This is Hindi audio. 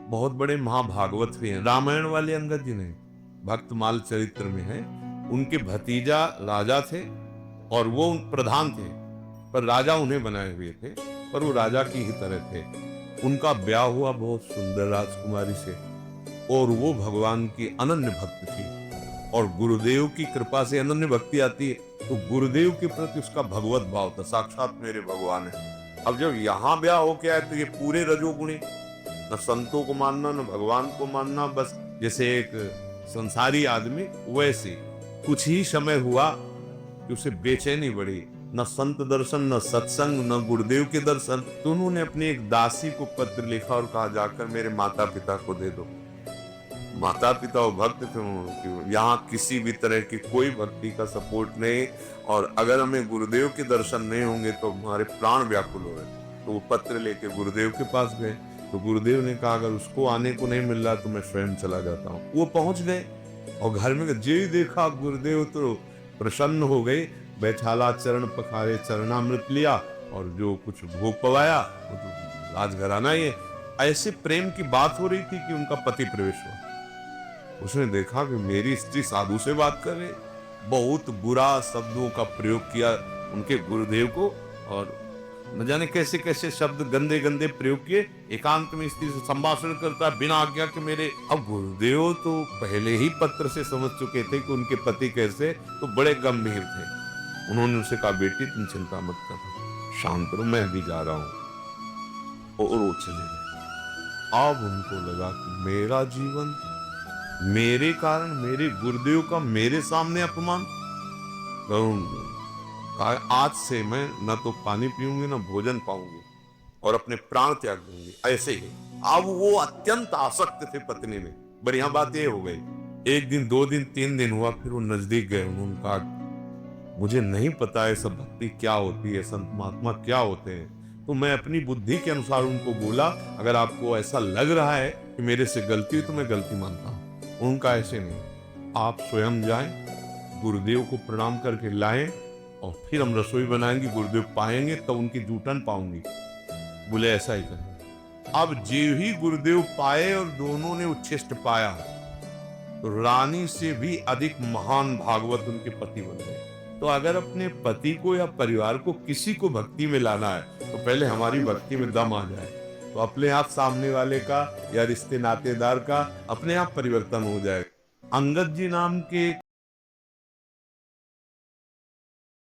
बहुत बड़े महाभागवत भी हैं। रामायण वाले अंगद जी नहीं, भक्तमाल चरित्र में है, उनके भतीजा राजा थे और वो प्रधान थे, पर राजा उन्हें बनाए हुए थे, पर वो राजा की ही तरह थे। उनका ब्याह हुआ बहुत सुंदर राजकुमारी से और वो भगवान की अनन्य भक्त थी। और गुरुदेव की कृपा से अनन्य भक्ति आती है, तो गुरुदेव के प्रति उसका भगवत भाव था, साक्षात मेरे भगवान है। अब जब यहाँ ब्याह हो गया है तो ये पूरे रजोगुणी, न संतों को मानना न भगवान को मानना, बस जैसे एक संसारी आदमी वैसे। कुछ ही समय हुआ कि उसे बेचैनी बढ़ी, न संत दर्शन न सत्संग न गुरुदेव के दर्शन। तो उन्होंने अपनी एक दासी को पत्र लिखा और कहा जाकर मेरे माता पिता को दे दो। माता पिता और भक्त थे, यहाँ किसी भी तरह की कोई भक्ति का सपोर्ट नहीं, और अगर हमें गुरुदेव के दर्शन नहीं होंगे तो हमारे प्राण व्याकुल हो रहे। तो वो पत्र लेके गुरुदेव के पास गए, तो गुरुदेव ने कहा अगर उसको आने को नहीं मिल रहा तो मैं स्वयं चला जाता हूँ। वो पहुंच गए और घर में जो ही देखा गुरुदेव तो प्रसन्न हो गए, बैठाला चरण पखारे चरणामृत लिया और जो कुछ भोग पवाया वो तो राजघराना ही है। ऐसे प्रेम की बात हो रही थी कि उनका पति प्रवेश हुआ। उसने देखा कि मेरी स्त्री साधु से बात कर रही, बहुत बुरा शब्दों का प्रयोग किया उनके गुरुदेव को, और न जाने कैसे कैसे शब्द गंदे गंदे प्रयोग किए। एकांत में स्त्री से संभाषण करता बिना आज्ञा के मेरे। अब गुरुदेव तो पहले ही पत्र से समझ चुके थे कि उनके पति कैसे, तो बड़े गंभीर थे। उन्होंने उनसे कहा बेटी तुम चिंता मत करो, शांत रहो, मैं भी जा रहा हूं। और वो चले गए। अब उनको लगा कि मेरा जीवन, मेरे कारण मेरे गुरुदेव का मेरे सामने अपमान। आज से मैं न तो पानी पीऊंगी न भोजन पाऊंगी और अपने प्राण त्याग दूंगी, ऐसे ही। अब वो अत्यंत आसक्त थे पत्नी में। बढ़िया बात ये हो गई, एक दिन 2 दिन 3 दिन हुआ, फिर वो नजदीक गए। उन्होंने कहा मुझे नहीं पता है सब भक्ति क्या होती है, संत महात्मा क्या होते हैं। तो मैं अपनी बुद्धि के अनुसार उनको बोला अगर आपको ऐसा लग रहा है कि मेरे से गलती है तो मैं गलती मानता हूं। उनका ऐसे नहीं, आप स्वयं जाएं, गुरुदेव को प्रणाम करके लाएं और फिर हम रसोई बनाएंगे, गुरुदेव पाएंगे तब उनकी जूठन पाऊंगी। बोले ऐसा ही करें। अब जो ही गुरुदेव पाए और दोनों ने उच्छिष्ट पाया, तो रानी से भी अधिक महान भागवत उनके पति बन गए। तो अगर अपने पति को या परिवार को किसी को भक्ति में लाना है तो पहले हमारी भक्ति में दम आ जाए, तो अपने आप सामने वाले का या रिश्ते नातेदार का अपने आप परिवर्तन हो जाए। अंगद जी नाम के